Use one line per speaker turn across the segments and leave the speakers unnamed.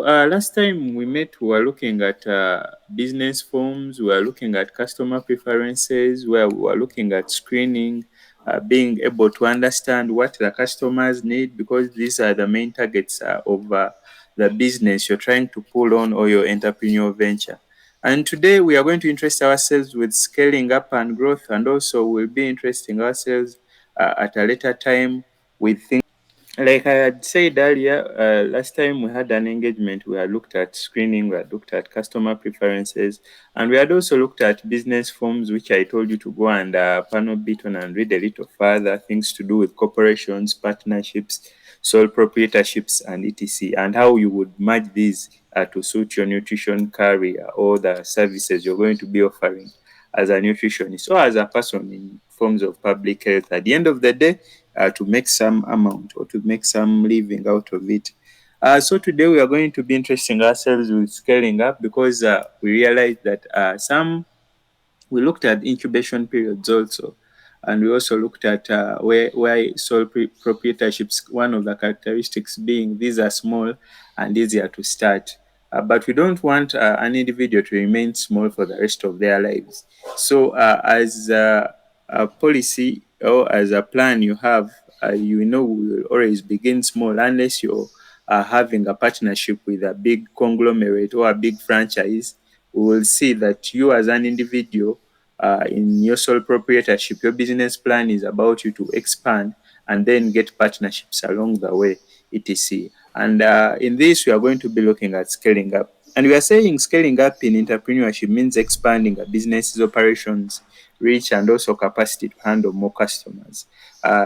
last time we met, we were looking at business forms, we were looking at customer preferences, where we were looking at screening, being able to understand what the customers need, because these are the main targets of the business you're trying to pull on or your entrepreneurial venture. And today we are going to interest ourselves with scaling up and growth, and also we'll be interesting ourselves at a later time with things. Like I had said earlier, last time we had an engagement, we had looked at screening, we had looked at customer preferences, and we had also looked at business forms, which I told you to go and panel bit on and read a little further, things to do with corporations, partnerships, sole proprietorships, and etc., and how you would merge these to suit your nutrition career or the services you're going to be offering as a nutritionist or as a person in forms of public health. At the end of the day, to make some amount or to make some living out of it. So today we are going to be interesting ourselves with scaling up, because we realized that we looked at incubation periods also, and we also looked at where sole proprietorships, one of the characteristics being these are small and easier to start. But we don't want an individual to remain small for the rest of their lives. So, as a policy or as a plan you have, you know, we will always begin small unless you're having a partnership with a big conglomerate or a big franchise. We will see that you as an individual, in your sole proprietorship, your business plan is about you to expand and then get partnerships along the way, etc. And in this, we are going to be looking at scaling up. And we are saying scaling up in entrepreneurship means expanding a business's operations, reach, and also capacity to handle more customers.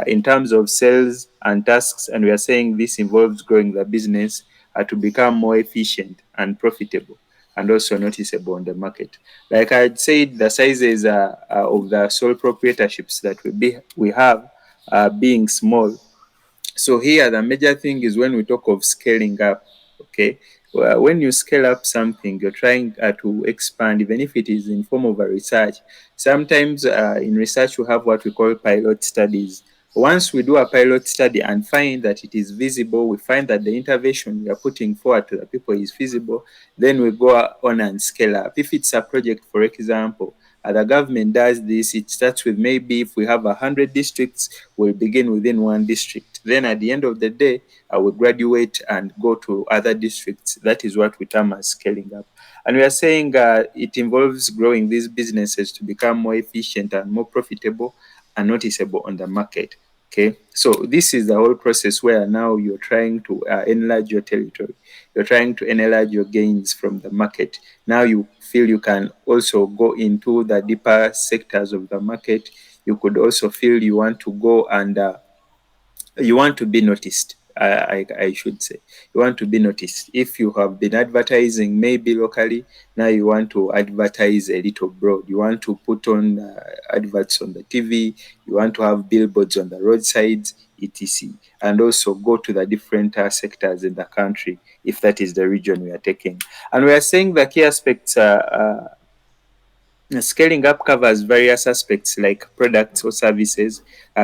In terms of sales and tasks, and we are saying this involves growing the business to become more efficient and profitable and also noticeable on the market. Like I said, the sizes of the sole proprietorships that we have being small. So here the major thing is when we talk of scaling up, okay? When you scale up something, you're trying to expand, even if it is in form of a research. Sometimes in research we have what we call pilot studies. Once we do a pilot study and find that it is visible, we find that the intervention we are putting forward to the people is feasible, then we go on and scale up. If it's a project, for example, the government does this, it starts with maybe if we have 100 districts, we'll begin within one district. Then at the end of the day, I will graduate and go to other districts. That is what we term as scaling up. And we are saying it involves growing these businesses to become more efficient and more profitable and noticeable on the market. Okay, so this is the whole process where now you're trying to enlarge your territory. You're trying to enlarge your gains from the market. Now you feel you can also go into the deeper sectors of the market. You could also feel you want to go and you want to be noticed. I should say you want to be noticed. If you have been advertising maybe locally, now you want to advertise a little broad. You want to put on adverts on the TV. You want to have billboards on the roadsides, etc. And also go to the different sectors in the country if that is the region we are taking. And we are saying the key aspects. Scaling up covers various aspects like products or services,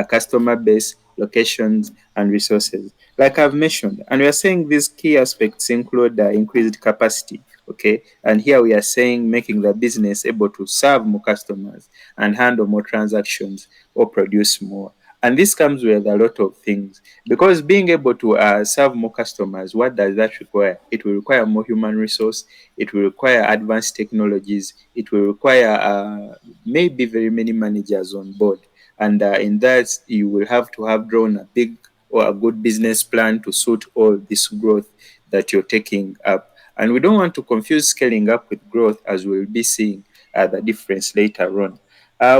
customer base, locations, and resources. Like I've mentioned, and we are saying these key aspects include increased capacity. Okay, and here we are saying making the business able to serve more customers and handle more transactions or produce more. And this comes with a lot of things, because being able to serve more customers, what does that require? It will require more human resource, it will require advanced technologies, it will require maybe very many managers on board. And in that, you will have to have drawn a big or a good business plan to suit all this growth that you're taking up. And we don't want to confuse scaling up with growth, as we'll be seeing the difference later on.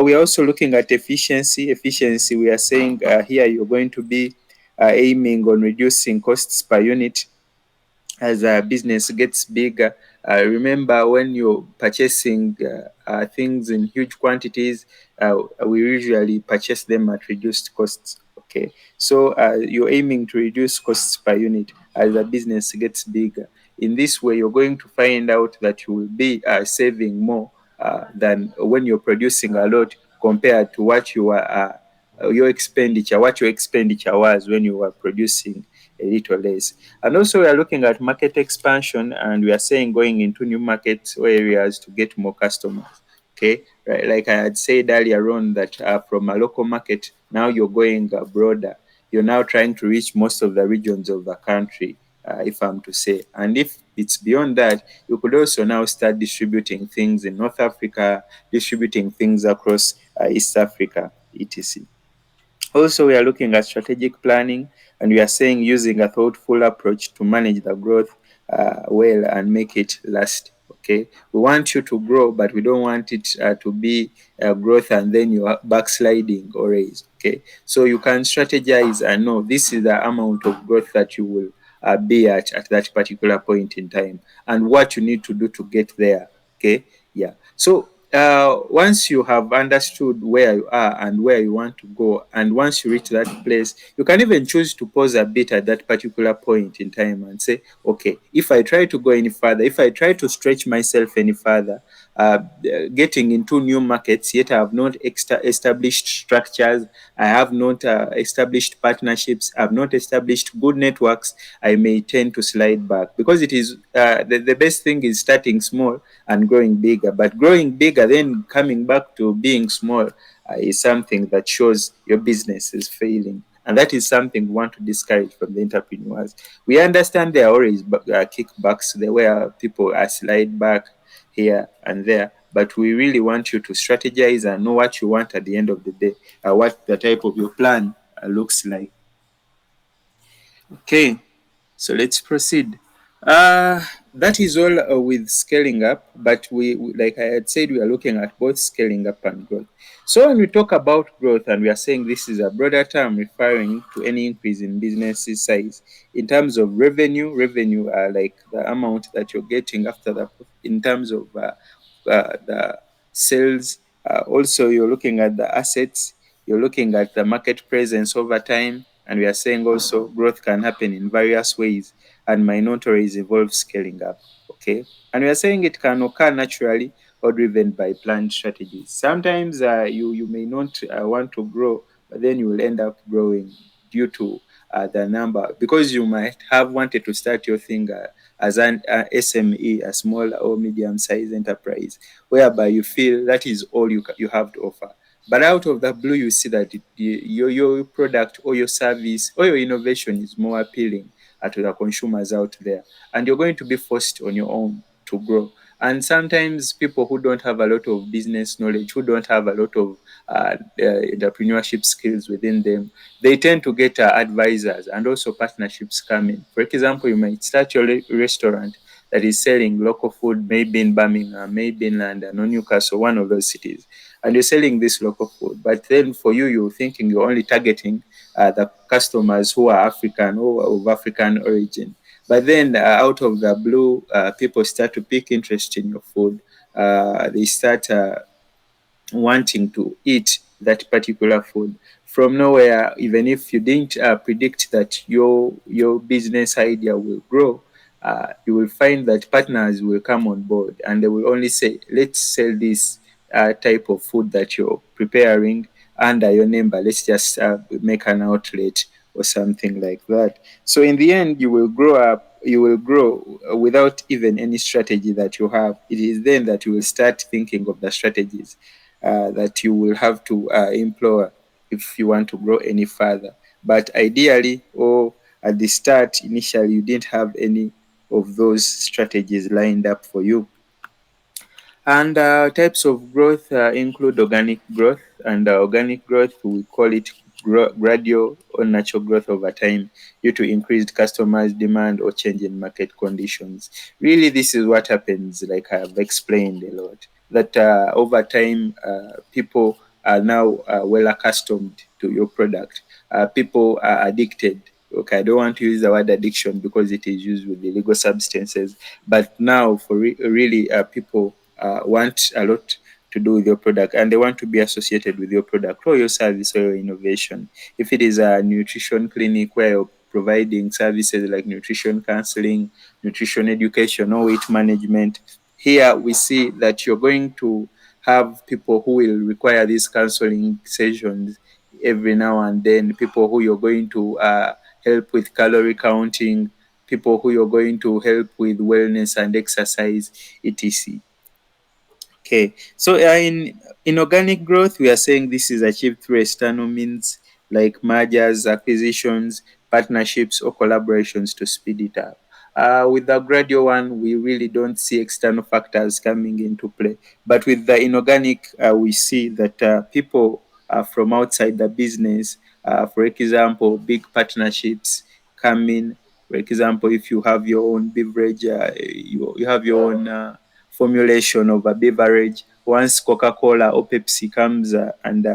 We are also looking at efficiency. Efficiency, we are saying here you're going to be aiming on reducing costs per unit as a business gets bigger. Remember, when you're purchasing things in huge quantities, we usually purchase them at reduced costs. Okay, so you're aiming to reduce costs per unit as the business gets bigger. In this way, you're going to find out that you will be saving more than when you're producing a lot compared to what you are your expenditure, what your expenditure was when you were producing a little less. And also we are looking at market expansion, and we are saying going into new markets or areas to get more customers. Okay, right, like I had said earlier on that from a local market, now you're going broader. You're now trying to reach most of the regions of the country, if I'm to say. And if it's beyond that, you could also now start distributing things in North Africa, distributing things across East Africa, etc. Also, we are looking at strategic planning, and we are saying using a thoughtful approach to manage the growth well and make it last. Okay, we want you to grow, but we don't want it to be growth and then you are backsliding or raise. Okay, so you can strategize and know this is the amount of growth that you will be at that particular point in time, and what you need to do to get there. Okay, yeah. So once you have understood where you are and where you want to go, and once you reach that place, you can even choose to pause a bit at that particular point in time and say, okay, if I try to go any further, if I try to stretch myself any further, getting into new markets, yet I have not established structures, I have not established partnerships, I have not established good networks, I may tend to slide back, because it is the best thing is starting small and growing bigger. But growing bigger, then coming back to being small, is something that shows your business is failing. And that is something we want to discourage from the entrepreneurs. We understand there are always kickbacks, there where people are slide back here and there, but we really want you to strategize and know what you want at the end of the day, what the type of your plan looks like. Okay, so let's proceed. Uh, that is all with scaling up, but like I had said, we are looking at both scaling up and growth. So when we talk about growth, and we are saying this is a broader term referring to any increase in business size in terms of revenue. Revenue are like the amount that you're getting after the, in terms of the sales. Also, you're looking at the assets, you're looking at the market presence over time, and we are saying also growth can happen in various ways, and might not always involve scaling up. Okay, and we are saying it can occur naturally or driven by planned strategies. Sometimes you may not want to grow, but then you will end up growing due to the number, because you might have wanted to start your thing as an SME, a small or medium sized enterprise, whereby you feel that is all you have to offer. But out of the blue, you see that your product or your service or your innovation is more appealing to the consumers out there, and you're going to be forced on your own to grow. And sometimes people who don't have a lot of business knowledge, who don't have a lot of entrepreneurship skills within them, they tend to get advisors, and also partnerships come in. For example, you might start your restaurant that is selling local food, maybe in Birmingham, maybe in London or Newcastle, one of those cities, and you're selling this local food. But then for you, you're thinking you're only targeting the customers who are African or of African origin. But then out of the blue, people start to pick interest in your food. They start wanting to eat that particular food from nowhere. Even if you didn't predict that your business idea will grow, you will find that partners will come on board, and they will only say, let's sell this type of food that you're preparing under your name, but let's just make an outlet or something like that. So in the end, you will grow up, you will grow without even any strategy that you have. It is then that you will start thinking of the strategies that you will have to employ if you want to grow any further. But ideally, or at the start, initially, you didn't have any of those strategies lined up for you. And types of growth include organic growth, and organic growth, we call it gradual or natural growth over time due to increased customers' demand or change in market conditions. Really, this is what happens, like I have explained a lot, that over time, people are now well accustomed to your product. People are addicted. Okay, I don't want to use the word addiction because it is used with illegal substances, but now for really people want a lot to do with your product, and they want to be associated with your product or your service or your innovation. If it is a nutrition clinic where you're providing services like nutrition counseling, nutrition education, or weight management, here we see that you're going to have people who will require these counseling sessions every now and then, people who you're going to help with calorie counting, people who you're going to help with wellness and exercise, etc. Okay, so in organic growth, we are saying this is achieved through external means like mergers, acquisitions, partnerships, or collaborations to speed it up. With the gradual one, we really don't see external factors coming into play. But with the inorganic, we see that people from outside the business, for example, big partnerships come in. For example, if you have your own beverage, you have your own formulation of a beverage. Once Coca-Cola or Pepsi comes and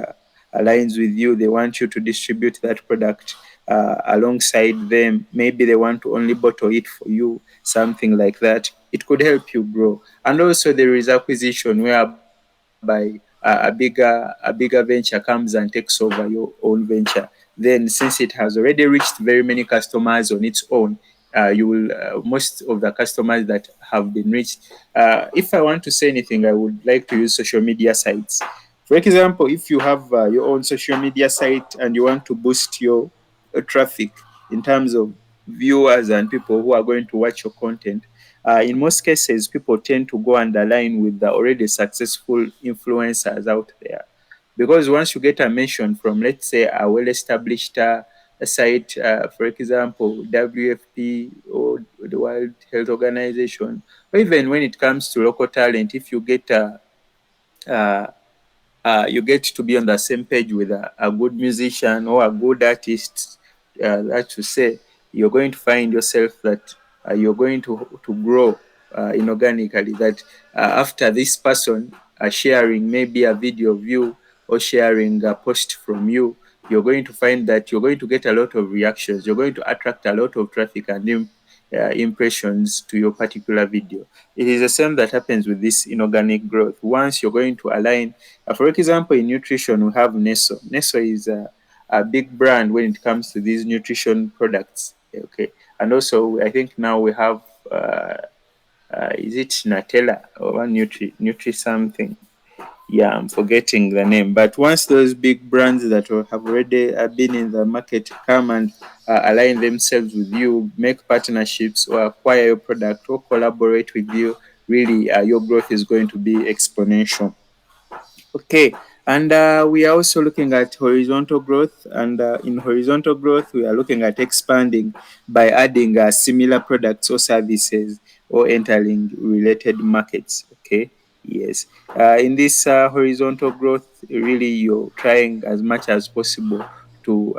aligns with you, they want you to distribute that product alongside them. Maybe they want to only bottle it for you, something like that. It could help you grow. And also there is acquisition whereby a bigger venture comes and takes over your own venture. Then since it has already reached very many customers on its own, you will most of the customers that have been reached. If I want to say anything, I would like to use social media sites. For example, if you have your own social media site and you want to boost your traffic in terms of viewers and people who are going to watch your content, in most cases, people tend to go and align with the already successful influencers out there. Because once you get a mention from, let's say, a well established site, for example, WFP or the World Health Organization, or even when it comes to local talent, if uh, you get to be on the same page with a good musician or a good artist, that to say, you're going to find yourself that you're going to grow inorganically. That after this person sharing maybe a video of you or sharing a post from you, you're going to find that you're going to get a lot of reactions. You're going to attract a lot of traffic and impressions to your particular video. It is the same that happens with this inorganic growth. Once you're going to align, for example, in nutrition, we have Nesso. Nesso is a big brand when it comes to these nutrition products. Okay, and also I think now we have is it Nutella or Nutri something? Yeah, I'm forgetting the name. But once those big brands that have already been in the market come and align themselves with you, make partnerships or acquire your product or collaborate with you, really your growth is going to be exponential. Okay, and we are also looking at horizontal growth. And in horizontal growth, we are looking at expanding by adding similar products or services or entering related markets. Okay, yes. In this horizontal growth, really you're trying as much as possible to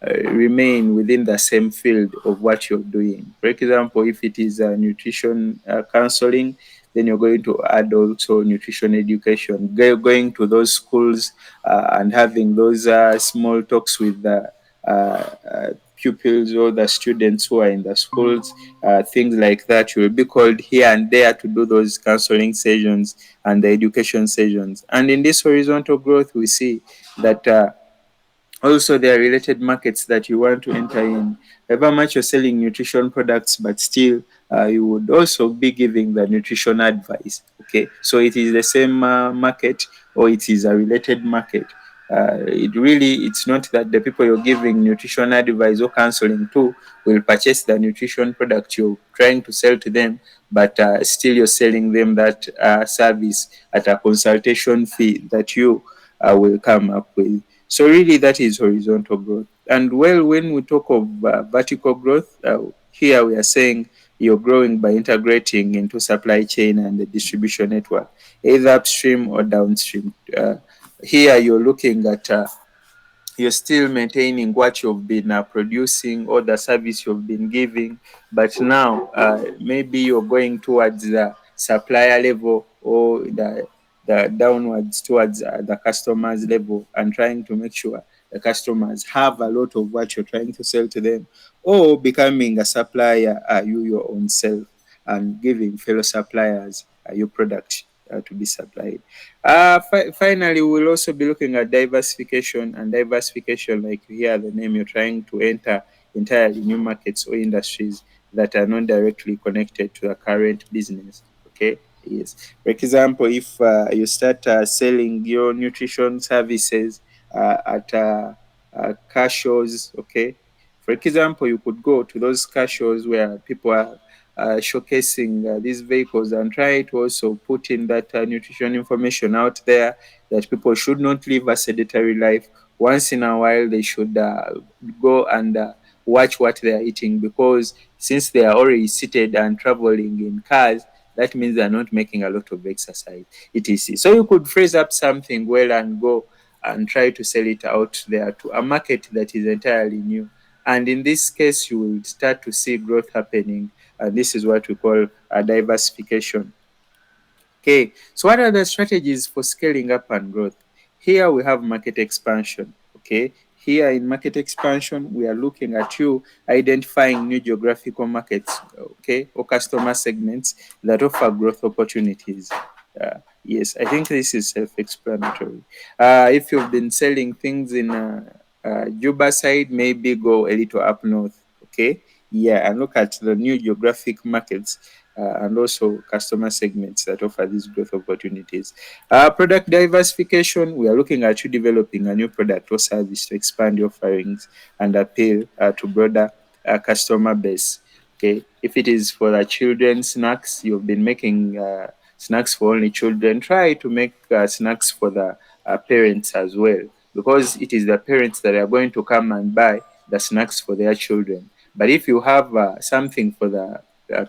remain within the same field of what you're doing. For example, if it is nutrition counseling, then you're going to add also nutrition education, going to those schools and having those small talks with the pupils or the students who are in the schools, things like that. You will be called here and there to do those counseling sessions and the education sessions. And in this horizontal growth, we see that also, there are related markets that you want to enter in. However much you're selling nutrition products, but still you would also be giving the nutrition advice. Okay, so it is the same market or it is a related market. It's not that the people you're giving nutrition advice or counseling to will purchase the nutrition product you're trying to sell to them, but still you're selling them that service at a consultation fee that you will come up with. So really that is horizontal growth. And well, when we talk of vertical growth, here we are saying you're growing by integrating into supply chain and the distribution network, either upstream or downstream. Here you're looking at you're still maintaining what you've been producing or the service you've been giving, but now maybe you're going towards the supplier level or the downwards towards the customers level and trying to make sure the customers have a lot of what you're trying to sell to them, or becoming a supplier you your own self and giving fellow suppliers your product to be supplied. Finally, we'll also be looking at diversification, and diversification, like you hear the name, you're trying to enter entirely new markets or industries that are not directly connected to the current business. Okay, yes. For example, if you start selling your nutrition services at car shows, okay, For example, you could go to those car shows where people are showcasing these vehicles and try to also put in that nutrition information out there that people should not live a sedentary life. Once in a while, they should go and watch what they are eating, because since they are already seated and traveling in cars, that means they are not making a lot of exercise, etc. So you could phrase up something well and go and try to sell it out there to a market that is entirely new. And in this case, you will start to see growth happening. And this is what we call a diversification. Okay, so what are the strategies for scaling up and growth? Here we have market expansion. Okay, here in market expansion, we are looking at you identifying new geographical markets, okay, or customer segments that offer growth opportunities. Yes, I think this is self-explanatory. If you've been selling things in Juba side, maybe go a little up north. Okay, yeah, and look at the new geographic markets and also customer segments that offer these growth opportunities. Product diversification, we are looking at you developing a new product or service to expand your offerings and appeal to broader customer base. Okay, if it is for the children snacks, you've been making snacks for only children, try to make snacks for the parents as well, because it is the parents that are going to come and buy the snacks for their children. But if you have something for the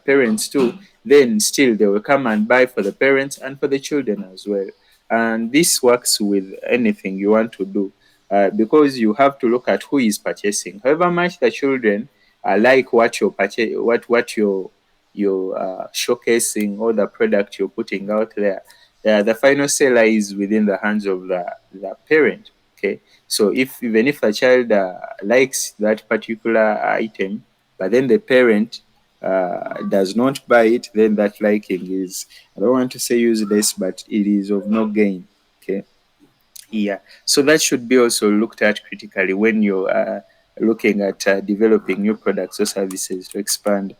parents too, then still they will come and buy for the parents and for the children as well. And this works with anything you want to do, because you have to look at who is purchasing. However much the children like what you're you're showcasing, or the product you're putting out there, the final seller is within the hands of the parent. Okay, so if even if a child likes that particular item, but then the parent does not buy it, then that liking is, I don't want to say useless, but it is of no gain. Okay. Yeah. So that should be also looked at critically when you're looking at developing new products or services to expand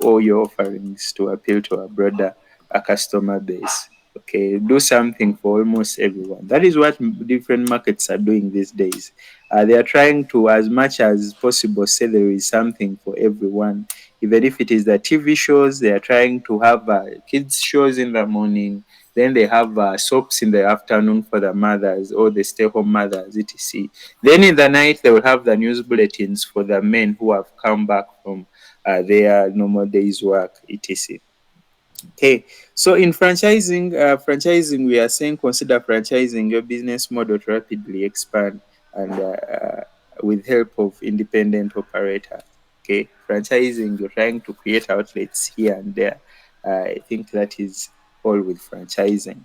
all your offerings to appeal to a broader customer base. Okay, do something for almost everyone. That is what different markets are doing these days. They are trying to, as much as possible, say there is something for everyone. Even if it is the TV shows, they are trying to have kids shows in the morning, then they have soaps in the afternoon for the mothers or the stay-home mothers, etc. Then in the night, they will have the news bulletins for the men who have come back from their normal day's work, etc. Okay, so in franchising, we are saying consider franchising your business model to rapidly expand and with help of independent operator. Okay, franchising, you're trying to create outlets here and there. I think that is all with franchising.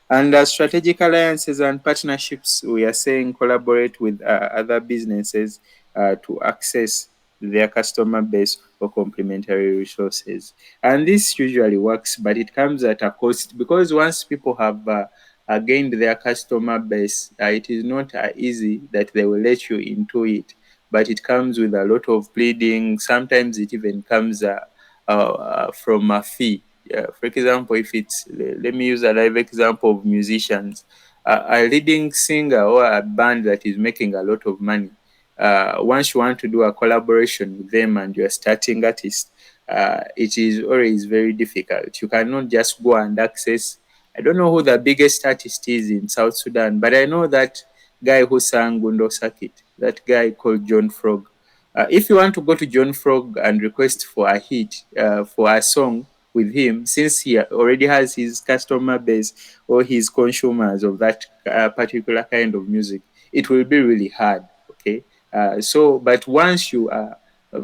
And strategic alliances and partnerships, we are saying collaborate with other businesses to access their customer base or complementary resources. And this usually works, but it comes at a cost, because once people have gained their customer base, it is not easy that they will let you into it. But it comes with a lot of pleading. Sometimes it even comes from a fee. For example, if it's, let me use a live example of musicians, a leading singer or a band that is making a lot of money. Once you want to do a collaboration with them and you're starting artist, it is always very difficult. You cannot just go and access. I don't know who the biggest artist is in South Sudan, but I know that guy who sang Gundo Circuit, that guy called John Frog. If you want to go to John Frog and request for a hit, for a song with him, since he already has his customer base or his consumers of that particular kind of music, it will be really hard. Okay. But once you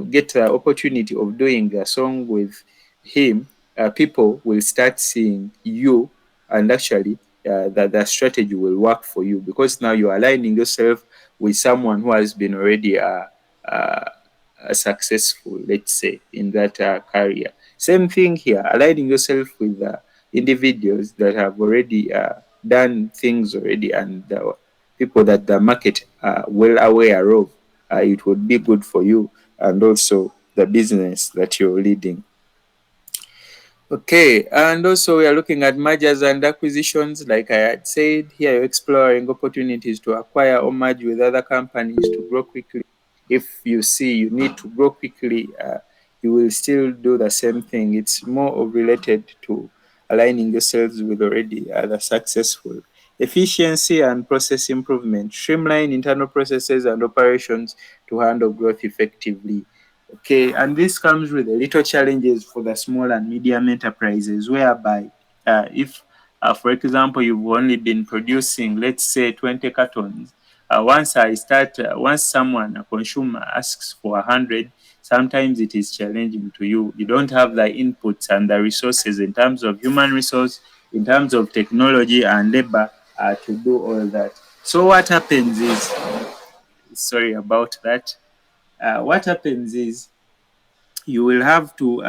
get the opportunity of doing a song with him, people will start seeing you, and actually that the strategy will work for you, because now you're aligning yourself with someone who has been already uh, successful, let's say, in that career. Same thing here, aligning yourself with individuals that have already done things already, and people that the market are well aware of. It would be good for you and also the business that you're leading. Okay, and also we are looking at mergers and acquisitions. Like I had said, here you're exploring opportunities to acquire or merge with other companies to grow quickly. if you see you need to grow quickly, you will still do the same thing. It's more of related to aligning yourselves with already the successful. Efficiency and process improvement. Streamline internal processes and operations to handle growth effectively. Okay, and this comes with a little challenges for the small and medium enterprises, whereby if, for example, you've only been producing, let's say, 20 cartons, once someone, a consumer, asks for 100, sometimes it is challenging to you. You don't have the inputs and the resources in terms of human resource, in terms of technology and labor to do all that. So what happens is, sorry about that. What happens is you will have to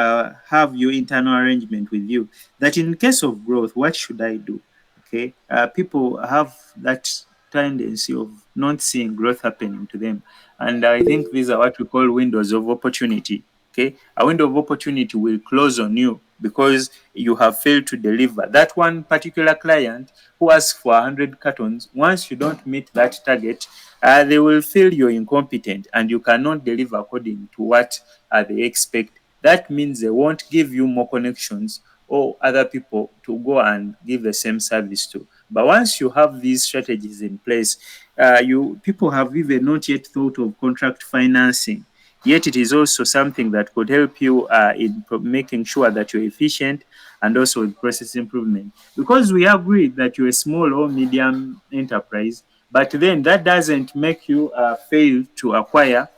have your internal arrangement with you that in case of growth, what should I do? Okay, people have that tendency of not seeing growth happening to them, and I think these are what we call windows of opportunity. Okay, a window of opportunity will close on you because you have failed to deliver. That one particular client who asks for 100 cartons, once you don't meet that target, they will feel you're incompetent and you cannot deliver according to what they expect. That means they won't give you more connections or other people to go and give the same service to. But once you have these strategies in place, you people have even not yet thought of contract financing. Yet it is also something that could help you in making sure that you're efficient and also with process improvement. Because we agree that you're a small or medium enterprise, but then that doesn't make you fail to acquire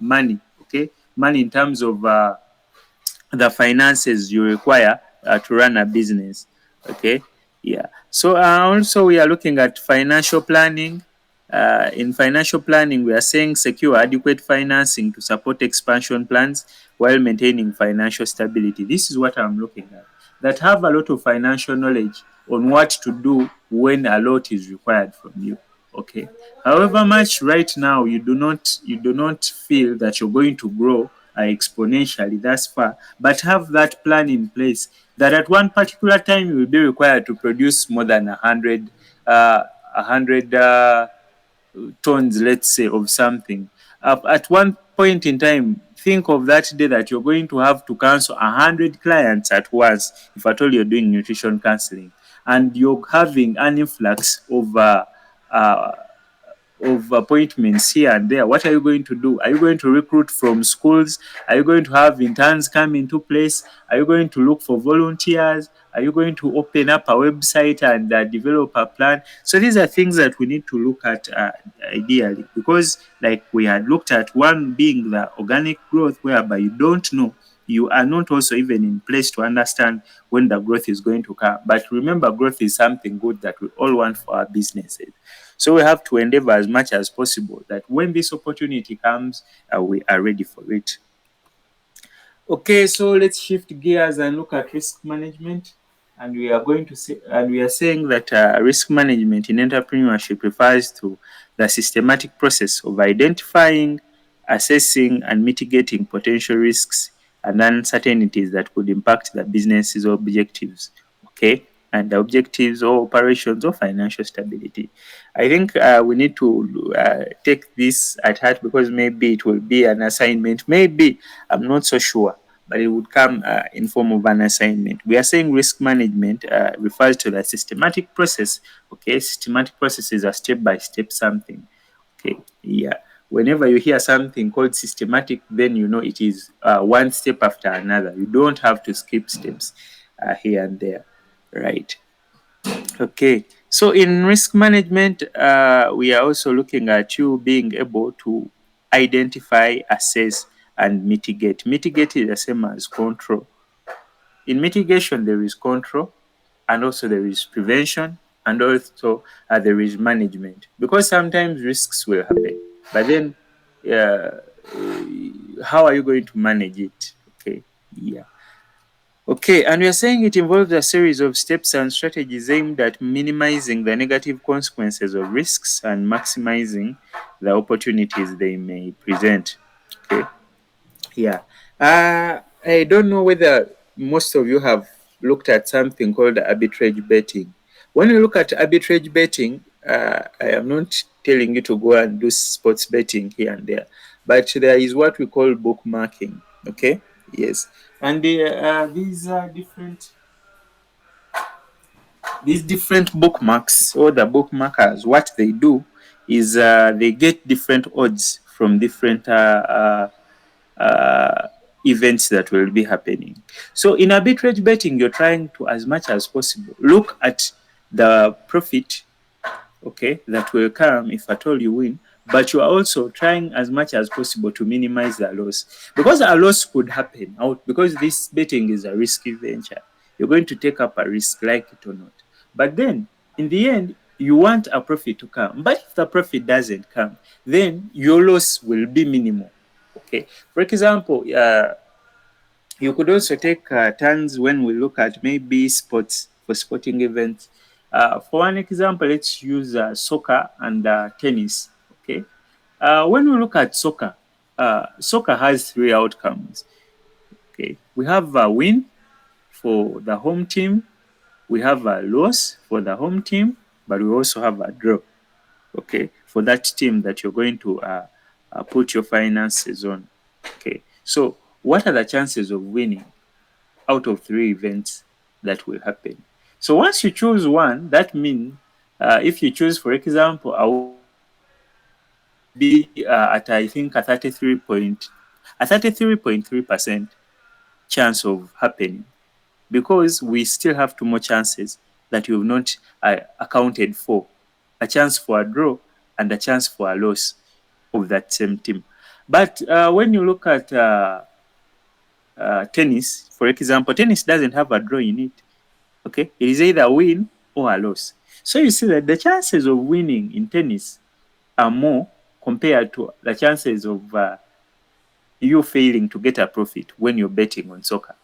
money. Okay, money in terms of the finances you require to run a business. Okay, yeah. So also we are looking at financial planning. In financial planning, we are saying secure adequate financing to support expansion plans while maintaining financial stability. This is what I'm looking at. That have a lot of financial knowledge on what to do when a lot is required from you. Okay. However much right now you do not feel that you're going to grow exponentially thus far, but have that plan in place that at one particular time you will be required to produce more than 100 tons, let's say, of something. At one point in time, think of that day that you're going to have to cancel 100 clients at once, if at all you're doing nutrition counseling, and you're having an influx uh, of appointments here and there. What are you going to do? Are you going to recruit from schools? Are you going to have interns come into place? Are you going to look for volunteers? Are you going to open up a website and develop a plan? So these are things that we need to look at ideally, because like we had looked at, one being the organic growth, whereby you don't know, you are not also even in place to understand when the growth is going to come. But remember, growth is something good that we all want for our businesses. So we have to endeavor as much as possible that when this opportunity comes, we are ready for it. Okay, so let's shift gears and look at risk management. And we are going to say, and we are saying that risk management in entrepreneurship refers to the systematic process of identifying, assessing, and mitigating potential risks and uncertainties that could impact the business's objectives. Okay, and the objectives or operations or financial stability. I think we need to take this at heart, because maybe it will be an assignment. Maybe, I'm not so sure, but it would come in form of an assignment. We are saying risk management refers to the systematic process. Okay, systematic process is a step-by-step something. Okay, yeah. Whenever you hear something called systematic, then you know it is one step after another. You don't have to skip steps here and there, right? Okay, so in risk management, we are also looking at you being able to identify, assess, and mitigate. Mitigate is the same as control. In mitigation, there is control, and also there is prevention, and also there is management. Because sometimes risks will happen, but then uh, how are you going to manage it? Okay, yeah. Okay, and we are saying it involves a series of steps and strategies aimed at minimizing the negative consequences of risks and maximizing the opportunities they may present. Okay, yeah. I don't know whether most of you have looked at something called arbitrage betting. When you look at arbitrage betting, I am not telling you to go and do sports betting here and there, but there is what we call bookmarking. Okay, yes, and these different bookmarks or the bookmarkers, what they do is they get different odds from different uh, events that will be happening. So in arbitrage betting, you're trying to, as much as possible, look at the profit, okay, that will come if at all you win, but you are also trying as much as possible to minimize the loss, because a loss could happen out, because this betting is a risky venture. You're going to take up a risk, like it or not, but then in the end you want a profit to come, but if the profit doesn't come, then your loss will be minimal. Okay, for example, you could also take turns when we look at maybe sports, for sporting events. For one example, let's use soccer and tennis. Okay, when we look at soccer, soccer has three outcomes. Okay, we have a win for the home team, we have a loss for the home team, but we also have a draw. Okay, for that team that you're going to put your finances on. Okay, so what are the chances of winning out of three events that will happen? So once you choose one, that means if you choose, for example, a win, that will be at I think a 33.3% chance of happening, because we still have two more chances that you've not accounted for, a chance for a draw and a chance for a loss of that same team. But when you look at tennis, for example, tennis doesn't have a draw in it. Okay, it is either a win or a loss. So you see that the chances of winning in tennis are more compared to the chances of you failing to get a profit when you're betting on soccer.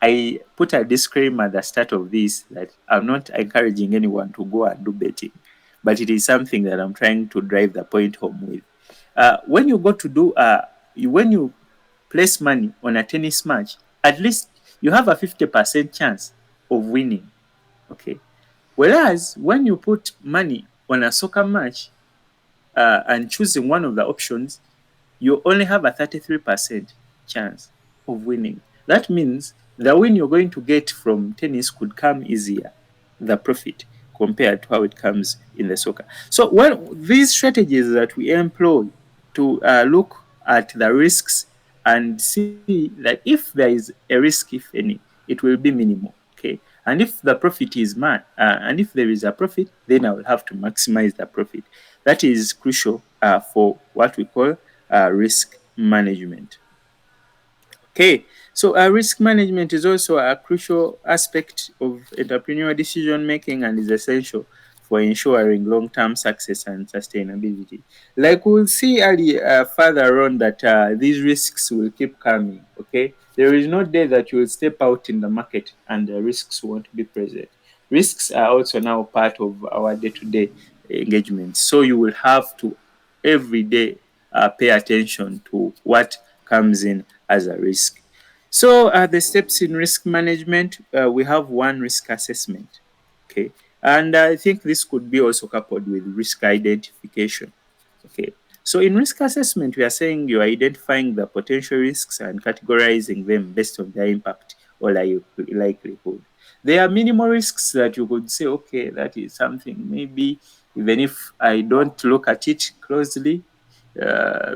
I put a disclaimer at the start of this that I'm not encouraging anyone to go and do betting, but it is something that I'm trying to drive the point home with. When you go to do, when you place money on a tennis match, at least you have a 50% chance of winning. Okay. Whereas when you put money on a soccer match and choosing one of the options, you only have a 33% chance of winning. That means the win you're going to get from tennis could come easier, the profit, compared to how it comes in the soccer. So when these strategies that we employ to look at the risks and see that if there is a risk, if any, it will be minimal. Okay. And if the profit is and if there is a profit, then I will have to maximize the profit. That is crucial for what we call risk management. Okay, so risk management is also a crucial aspect of entrepreneurial decision making and is essential for ensuring long-term success and sustainability. Like we'll see further on that these risks will keep coming. Okay, there is no day that you will step out in the market and the risks won't be present. Risks are also now part of our day-to-day engagement, so you will have to every day pay attention to what comes in as a risk. So the steps in risk management, we have one, risk assessment. Okay, and I think this could be also coupled with risk identification. Okay, so in risk assessment, we are saying you're identifying the potential risks and categorizing them based on their impact or likelihood. There are minimal risks that you could say, okay, that is something maybe even if I don't look at it closely,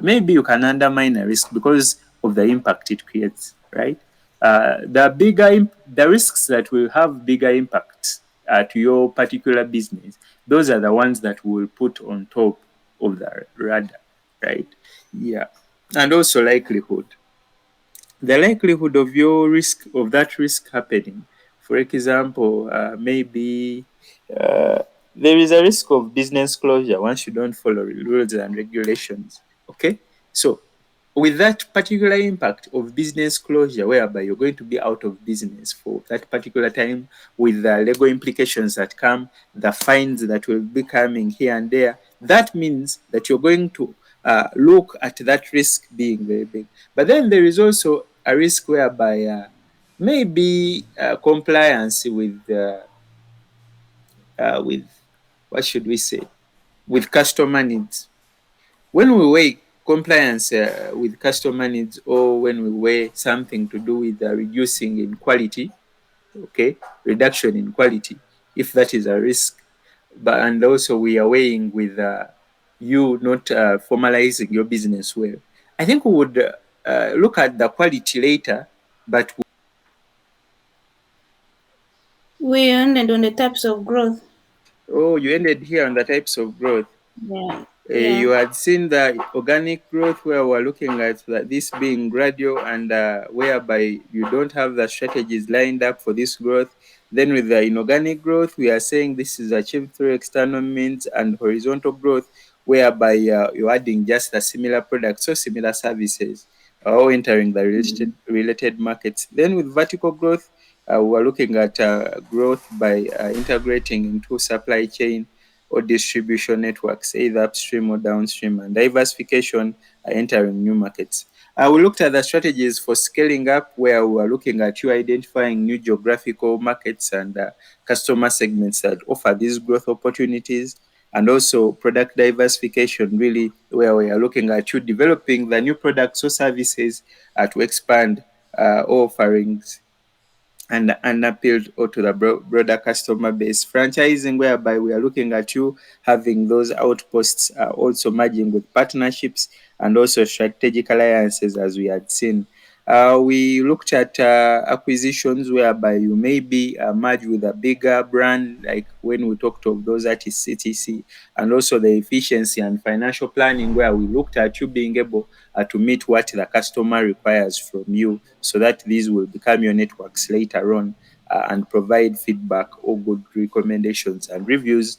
maybe you can undermine a risk because of the impact it creates, right? The risks that will have bigger impacts to your particular business, those are the ones that we'll put on top of the radar, right? Yeah, and also likelihood. The likelihood of your risk, of that risk happening. For example, maybe there is a risk of business closure once you don't follow rules and regulations. Okay, so with that particular impact of business closure, whereby you're going to be out of business for that particular time, with the legal implications that come, the fines that will be coming here and there, that means that you're going to look at that risk being very big. But then there is also a risk whereby maybe compliance with what should we say, with customer needs. When we weigh compliance with customer needs, or when we weigh something to do with reducing in quality, okay, reduction in quality, if that is a risk. But and also we are weighing with you not formalizing your business well. I think we would look at the quality later, but
We ended on the types of growth.
oh, you ended here on the types of growth.
Yeah.
You
Yeah.
had seen the organic growth where we're looking at this being gradual and whereby you don't have the strategies lined up for this growth. Then with the inorganic growth, we are saying this is achieved through external means, and horizontal growth whereby you're adding just a similar products or similar services or entering the related markets. Then with vertical growth, we're looking at growth by integrating into supply chain or distribution networks, either upstream or downstream, and diversification entering new markets. We looked at the strategies for scaling up, where we are looking at you identifying new geographical markets and customer segments that offer these growth opportunities, and also product diversification, really, where we are looking at you developing the new products or services to expand offerings and appealed or to the broader customer base. Franchising, whereby we are looking at you having those outposts also merging with partnerships and also strategic alliances, as we had seen. We looked at acquisitions, whereby you may be merged with a bigger brand, like when we talked of those at CTC, and also the efficiency and financial planning, where we looked at you being able to meet what the customer requires from you, so that these will become your networks later on and provide feedback or good recommendations and reviews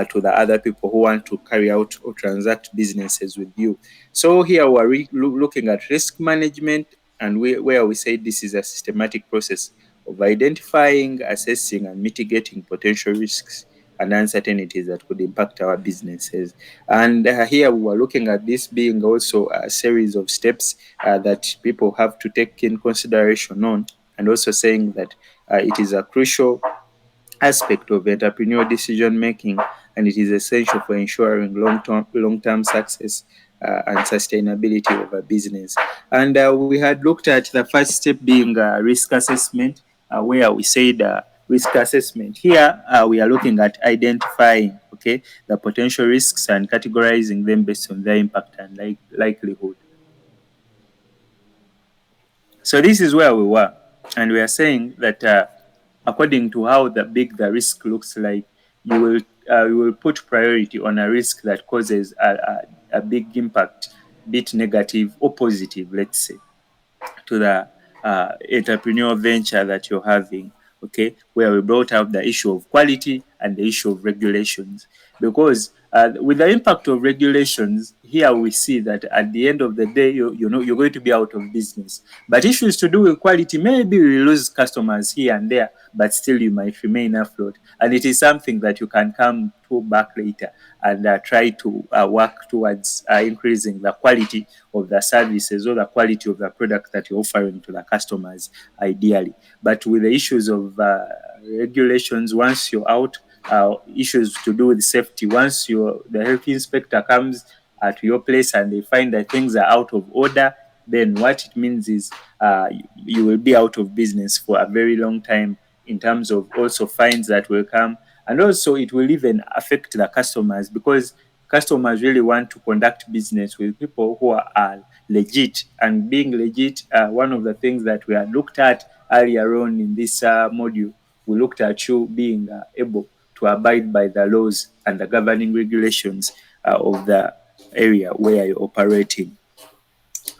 to the other people who want to carry out or transact businesses with you. So here we're looking at risk management, and where we say this is a systematic process of identifying, assessing, and mitigating potential risks and uncertainties that could impact our businesses. And here we are looking at this being also a series of steps that people have to take in consideration on, and also saying that it is a crucial aspect of entrepreneurial decision making, and it is essential for ensuring long-term success and sustainability of a business. And we had looked at the first step being risk assessment, where we said risk assessment. Here we are looking at identifying, okay, the potential risks and categorizing them based on their impact and likelihood. So this is where we were, and we are saying that according to how big the risk looks like, you will put priority on a risk that causes a big impact, be it negative or positive, let's say, to the entrepreneurial venture that you're having. Okay, where we brought up the issue of quality and the issue of regulations, because with the impact of regulations here, we see that at the end of the day, you know, you're going to be out of business. But issues to do with quality, maybe we lose customers here and there, but still you might remain afloat, and it is something that you can come to back later and try to work towards increasing the quality of the services or the quality of the product that you're offering to the customers, ideally. But with the issues of regulations, once you're out, issues to do with safety, once the health inspector comes to your place and they find that things are out of order, then what it means is you will be out of business for a very long time, in terms of also fines that will come. And also it will even affect the customers, because customers really want to conduct business with people who are legit. And being legit, one of the things that we had looked at earlier on in this module, we looked at you being able to abide by the laws and the governing regulations of the area where you're operating.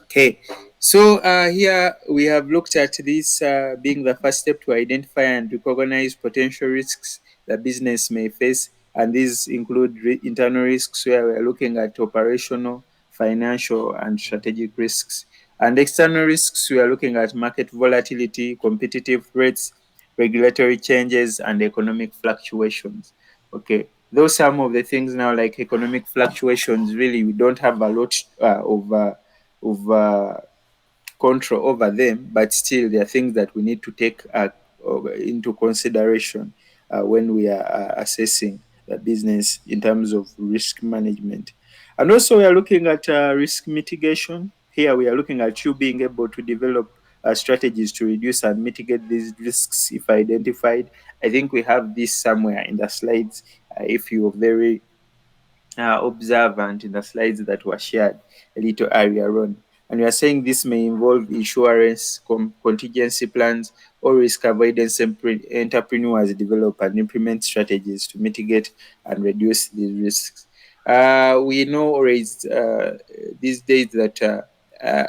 Okay, so here we have looked at this being the first step to identify and recognize potential risks the business may face, and these include internal risks, where we're looking at operational, financial, and strategic risks. And external risks, we are looking at market volatility, competitive threats, regulatory changes, and economic fluctuations. Okay, those some of the things now, like economic fluctuations, really we don't have a lot of control over them, but still there are things that we need to take into consideration when we are assessing the business in terms of risk management. And also, we are looking at risk mitigation. Here, we are looking at you being able to develop strategies to reduce and mitigate these risks if identified. I think we have this somewhere in the slides. If you're very observant in the slides that were shared a little earlier on. And we are saying this may involve insurance, contingency plans, or risk avoidance. Entrepreneurs develop and implement strategies to mitigate and reduce these risks. We know always these days that uh,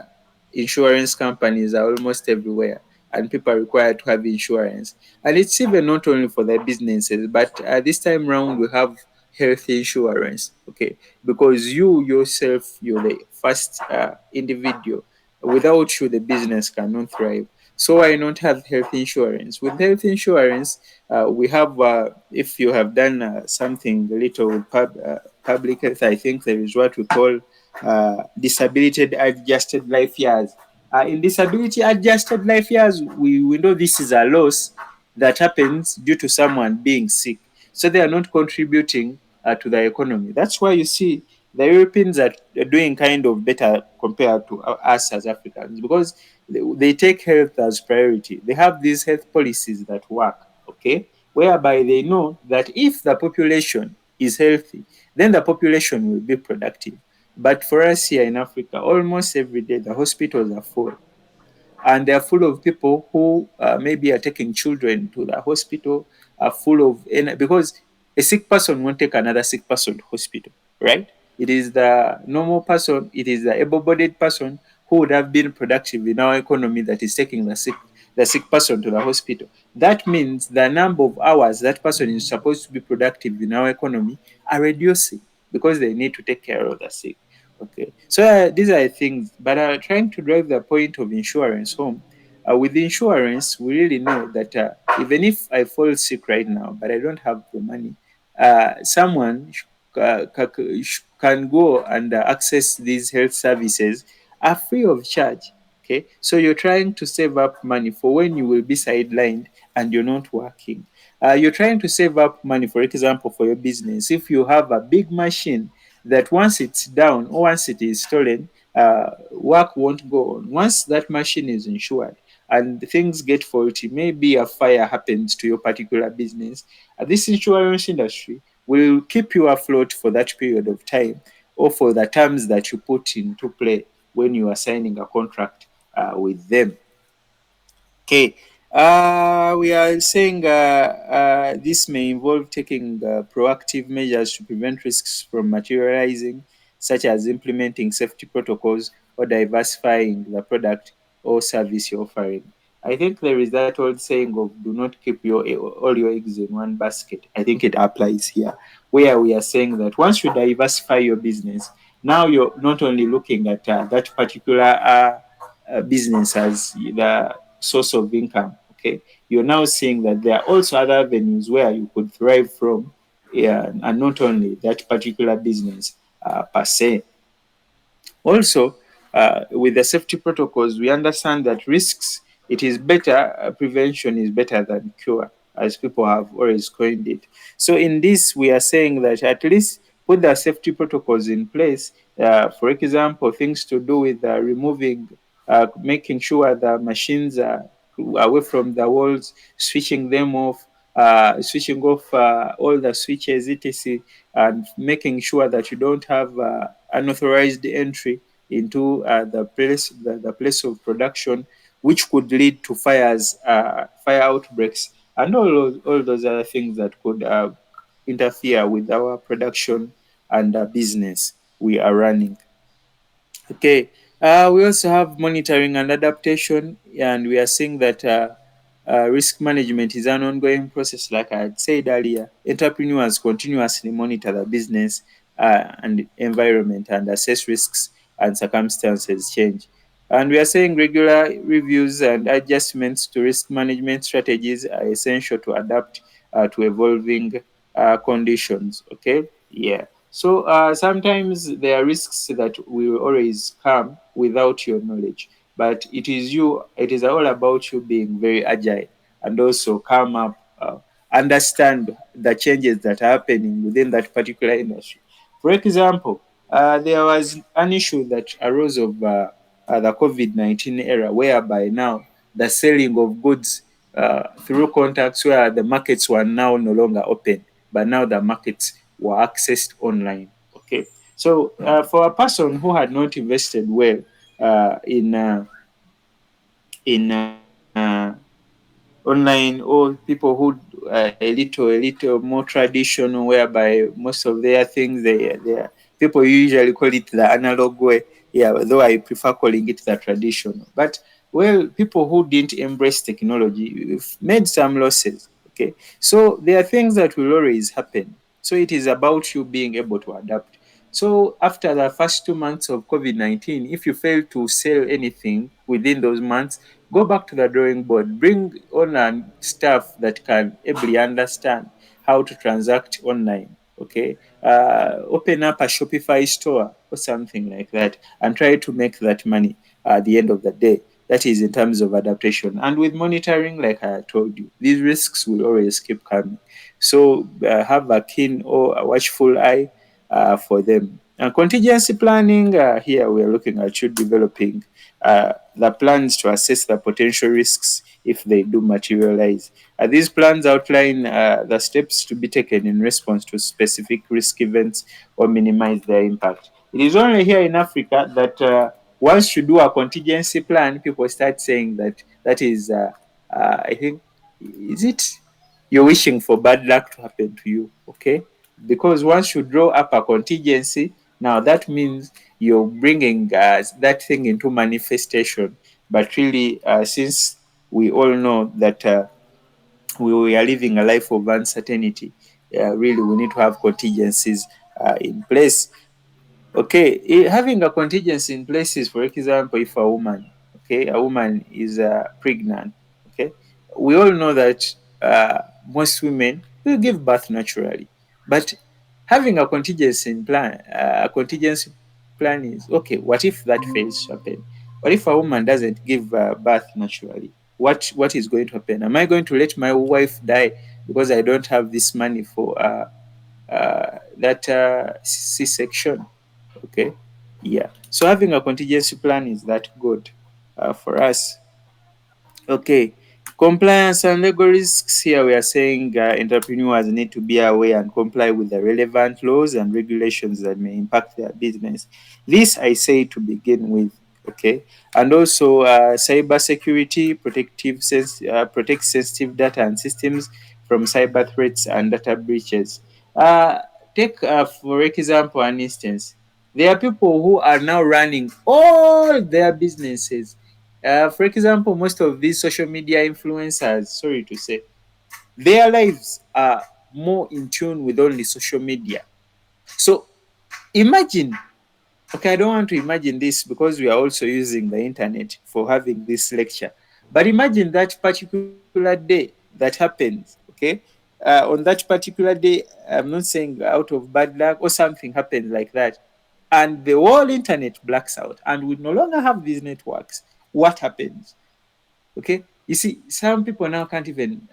insurance companies are almost everywhere, and people are required to have insurance. And it's even not only for their businesses, but this time round we have health insurance, okay, because you yourself, you're the first individual. Without you, the business cannot thrive. So why not have health insurance? With health insurance, we have if you have done something a little with public health, I think there is what we call disability adjusted life years. In disability adjusted life years, we know this is a loss that happens due to someone being sick, so they are not contributing to the economy. That's why you see the Europeans are doing kind of better compared to us as Africans, because they take health as priority. They have these health policies that work, okay, whereby they know that if the population is healthy, then the population will be productive. But for us here in Africa, almost every day the hospitals are full, and they are full of people who maybe are taking children to the hospital, are full of because a sick person won't take another sick person to hospital, right? It is the normal person, it is the able-bodied person who would have been productive in our economy that is taking the sick person to the hospital. That means the number of hours that person is supposed to be productive in our economy are reducing because they need to take care of the sick. Okay, so these are things, but trying to drive the point of insurance home. With insurance, we really know that even if I fall sick right now, but I don't have the money, someone can go and access these health services are free of charge. Okay, so you're trying to save up money for when you will be sidelined and you're not working. You're trying to save up money, for example, for your business. If you have a big machine that once it's down or once it is stolen, work won't go on. Once that machine is insured and things get faulty, maybe a fire happens to your particular business, this insurance industry will keep you afloat for that period of time or for the terms that you put into play when you are signing a contract with them. Okay. We are saying this may involve taking proactive measures to prevent risks from materializing, such as implementing safety protocols or diversifying the product or service you're offering. I think there is that old saying of do not keep all your eggs in one basket. I think it applies here, where we are saying that once you diversify your business, now you're not only looking at that particular business as the source of income. Okay, you're now seeing that there are also other avenues where you could thrive from, yeah, and not only that particular business per se. Also, with the safety protocols, we understand that risks, it is better, prevention is better than cure, as people have always coined it. So, in this, we are saying that at least put the safety protocols in place. For example, things to do with removing, making sure the machines are away from the walls, switching them off, switching off all the switches, etc., and making sure that you don't have unauthorized entry into the place of production, which could lead to fires, fire outbreaks, and all those other things that could interfere with our production and business we are running. Okay. We also have monitoring and adaptation, and we are seeing that risk management is an ongoing process. Like I had said earlier, entrepreneurs continuously monitor the business and environment and assess risks and circumstances change. And we are saying regular reviews and adjustments to risk management strategies are essential to adapt to evolving conditions. Okay. Yeah. So sometimes there are risks that will always come without your knowledge, but it is you. It is all about you being very agile and also come up, understand the changes that are happening within that particular industry. For example, there was an issue that arose of the COVID-19 era, whereby now the selling of goods through contacts, where the markets were now no longer open, but now the markets were accessed online. Okay, so for a person who had not invested well in online, or people who a little more traditional, whereby most of their things, they are, people usually call it the analog way. Yeah, though I prefer calling it the traditional. But well, people who didn't embrace technology, we've made some losses. Okay, so there are things that will always happen. So it is about you being able to adapt. So after the first 2 months of COVID-19, if you fail to sell anything within those months, go back to the drawing board, bring on staff that can ably understand how to transact online. Okay, open up a Shopify store or something like that, and try to make that money at the end of the day. That is in terms of adaptation. And with monitoring, like I told you, these risks will always keep coming. So have a keen or a watchful eye for them. And contingency planning, here we are looking at you developing the plans to assess the potential risks if they do materialize. These plans outline the steps to be taken in response to specific risk events or minimize their impact. It is only here in Africa that once you do a contingency plan, people start saying that that is, I think, is it you're wishing for bad luck to happen to you? Okay, because once you draw up a contingency, now that means you're bringing that thing into manifestation. But really, since we all know that we are living a life of uncertainty, really we need to have contingencies in place. Okay, having a contingency in place is, for example, if a woman is pregnant, okay, we all know that most women will give birth naturally, but having a contingency plan is okay. What if that fails to happen? What if a woman doesn't give birth naturally? What is going to happen? Am I going to let my wife die because I don't have this money for that C-section? Okay, yeah. So having a contingency plan is that good for us. Okay, compliance and legal risks. Here we are saying entrepreneurs need to be aware and comply with the relevant laws and regulations that may impact their business. This I say to begin with. Okay, and also cyber security, protect sensitive data and systems from cyber threats and data breaches. Uh, take for example an instance. There are people who are now running all their businesses, for example, most of these social media influencers, sorry to say, their lives are more in tune with only social media. So imagine, okay, I don't want to imagine this because we are also using the internet for having this lecture. But imagine that particular day that happens, okay? On that particular day, I'm not saying out of bad luck or something happens like that, and the whole internet blacks out, and we no longer have these networks. What happens? Okay, you see, some people now can't even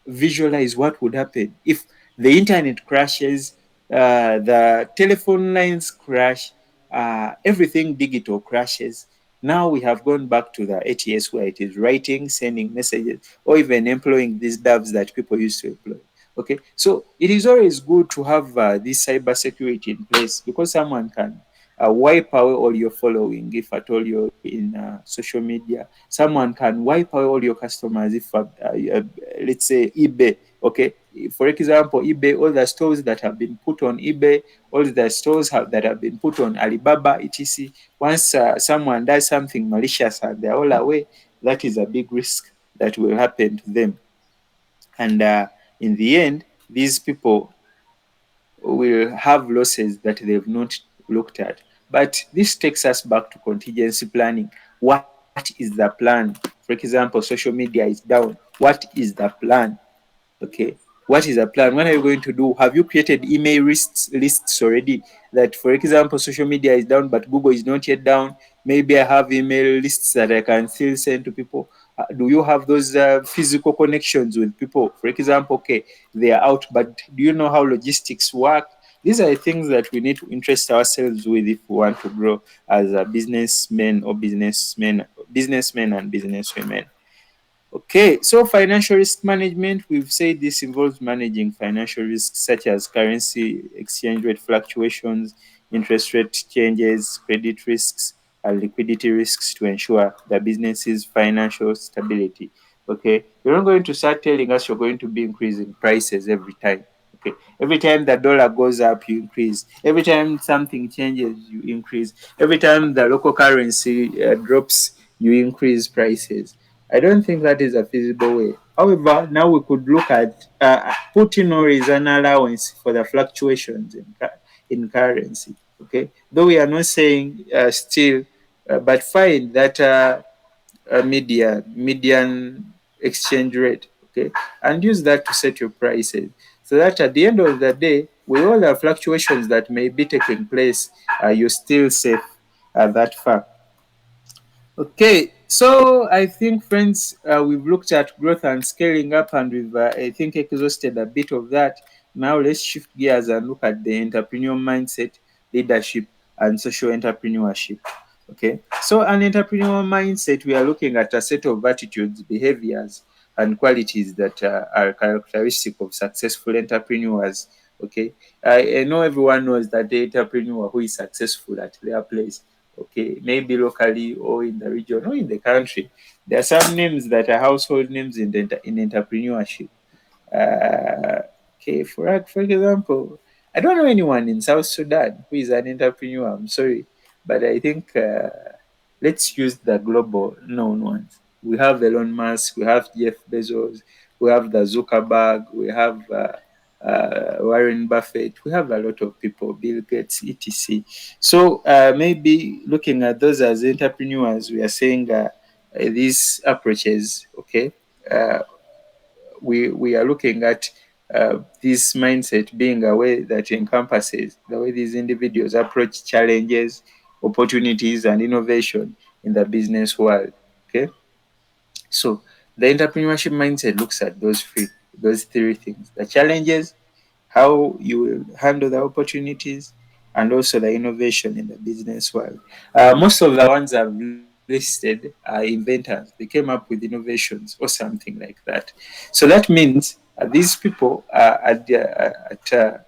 visualize what would happen if the internet crashes, the telephone lines crash, everything digital crashes. Now we have gone back to the ATS where it is writing, sending messages, or even employing these doves that people used to employ. Okay, so it is always good to have this cyber security in place, because someone can wipe away all your following if at all you're in social media. Someone can wipe away all your customers if, let's say, eBay. Okay, for example, eBay, all the stores that have been put on eBay, all the that have been put on Alibaba, etc. Once someone does something malicious and they're all away, that is a big risk that will happen to them. And in the end, these people will have losses that they've not looked at. But this takes us back to contingency planning. What is the plan? For example, social media is down. What is the plan? Okay. What is the plan? What are you going to do? Have you created email lists already? That, for example, social media is down, but Google is not yet down. Maybe I have email lists that I can still send to people. Do you have those physical connections with people? For example, okay, they are out, but do you know how logistics work? These are things that we need to interest ourselves with if we want to grow as a businessmen and businesswomen. Okay, so financial risk management, we've said this involves managing financial risks such as currency exchange rate fluctuations, interest rate changes, credit risks, and liquidity risks to ensure the business's financial stability. Okay, you're not going to start telling us you're going to be increasing prices every time. Okay, every time the dollar goes up, you increase. Every time something changes, you increase. Every time the local currency drops, you increase prices. I don't think that is a feasible way. However, now we could look at putting always an allowance for the fluctuations in currency. Okay, though we are not saying still, but find that median exchange rate. Okay, and use that to set your prices, so that at the end of the day, with all the fluctuations that may be taking place, you're still safe that far. Okay, so I think, friends, we've looked at growth and scaling up, and we've, I think, exhausted a bit of that. Now let's shift gears and look at the entrepreneurial mindset, leadership, and social entrepreneurship. Okay, so an entrepreneurial mindset, we are looking at a set of attitudes, behaviors, and qualities that are characteristic of successful entrepreneurs. Okay, I know everyone knows that the entrepreneur who is successful at their place, okay, maybe locally or in the region or in the country. There are some names that are household names in entrepreneurship. Uh, okay, for example, I don't know anyone in South Sudan who is an entrepreneur. I'm sorry, but I think let's use the global known ones. We have Elon Musk, we have Jeff Bezos, we have the Zuckerberg, we have Warren Buffett. We have a lot of people, Bill Gates, etc. So maybe looking at those as entrepreneurs, we are saying these approaches, okay, uh, we are looking at this mindset being a way that encompasses the way these individuals approach challenges, opportunities, and innovation in the business world. Okay, so the entrepreneurship mindset looks at those three things: the challenges, how you will handle the opportunities, and also the innovation in the business world. Most of the ones I've listed are inventors. They came up with innovations or something like that. So that means these people at a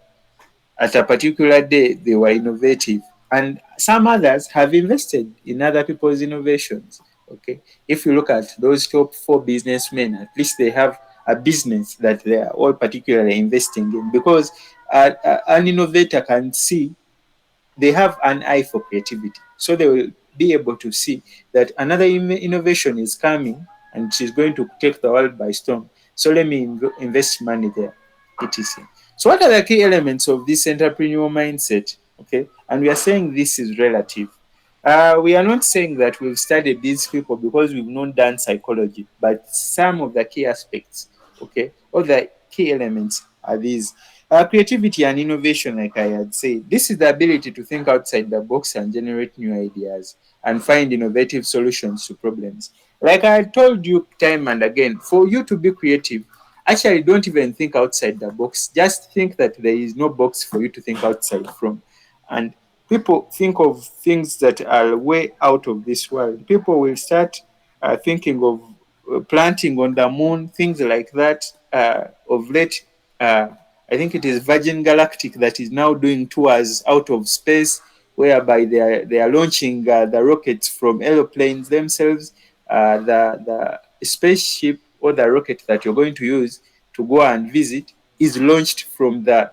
particular day they were innovative, and some others have invested in other people's innovations. Okay, if you look at those top four businessmen, at least they have a business that they are all particularly investing in, because an innovator can see, they have an eye for creativity. So they will be able to see that another innovation is coming and she's going to take the world by storm. So let me invest money there, etc. So what are the key elements of this entrepreneurial mindset? Okay, and we are saying this is relative. We are not saying that we've studied these people because we've not done psychology, but some of the key aspects, okay, all the key elements are these. Creativity and innovation, like I had said, this is the ability to think outside the box and generate new ideas and find innovative solutions to problems. Like I told you time and again, for you to be creative, actually don't even think outside the box. Just think that there is no box for you to think outside from. And people think of things that are way out of this world. People will start thinking of planting on the moon, things like that. Of late, I think it is Virgin Galactic that is now doing tours out of space, whereby they are launching the rockets from aeroplanes themselves. The spaceship or the rocket that you're going to use to go and visit is launched from the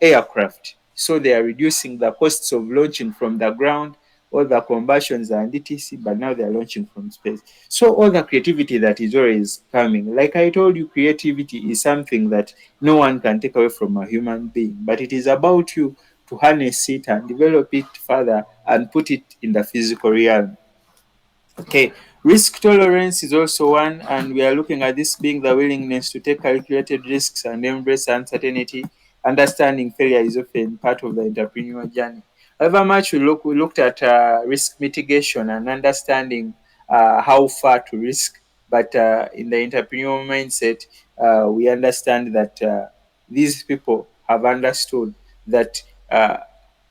aircraft. So they are reducing the costs of launching from the ground, all the combustions and etc. But now they are launching from space. So all the creativity that is always coming, like I told you, creativity is something that no one can take away from a human being, but it is about you to harness it and develop it further and put it in the physical realm. Okay, risk tolerance is also one, and we are looking at this being the willingness to take calculated risks and embrace uncertainty. Understanding failure is often part of the entrepreneurial journey. However much we looked at risk mitigation and understanding how far to risk, but in the entrepreneurial mindset, we understand that these people have understood that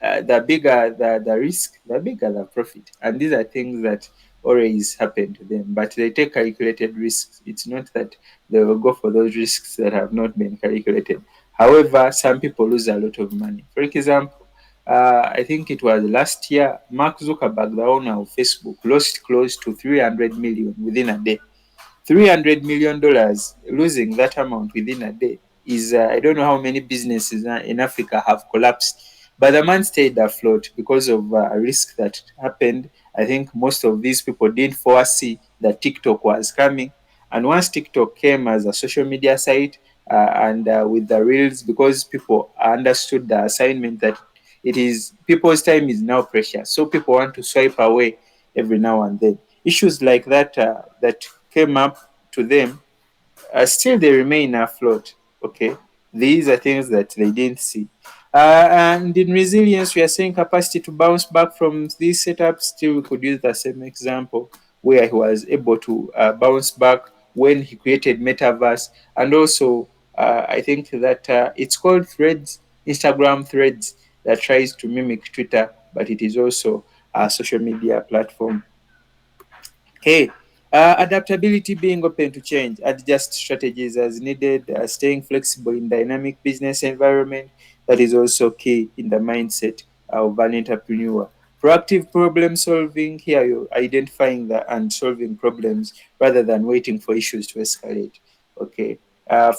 the bigger the risk, the bigger the profit. And these are things that always happen to them, but they take calculated risks. It's not that they will go for those risks that have not been calculated. However, some people lose a lot of money. For example, I think it was last year, Mark Zuckerberg, the owner of Facebook, lost close to 300 million within a day. $300 million, losing that amount within a day is, I don't know how many businesses in Africa have collapsed, but the man stayed afloat because of a risk that happened. I think most of these people didn't foresee that TikTok was coming. And once TikTok came as a social media site, and with the reels, because people understood the assignment that it is people's time is now precious, so people want to swipe away every now and then. Issues like that that came up to them, still they remain afloat. Okay, these are things that they didn't see. And in resilience, we are saying capacity to bounce back from these setups. Still, we could use the same example where he was able to bounce back when he created Metaverse, and also I think that it's called Threads, Instagram Threads, that tries to mimic Twitter, but it is also a social media platform. Hey, adaptability, being open to change, adjust strategies as needed, staying flexible in dynamic business environment. That is also key in the mindset of an entrepreneur. Proactive problem solving, here you're identifying and solving problems rather than waiting for issues to escalate. Okay.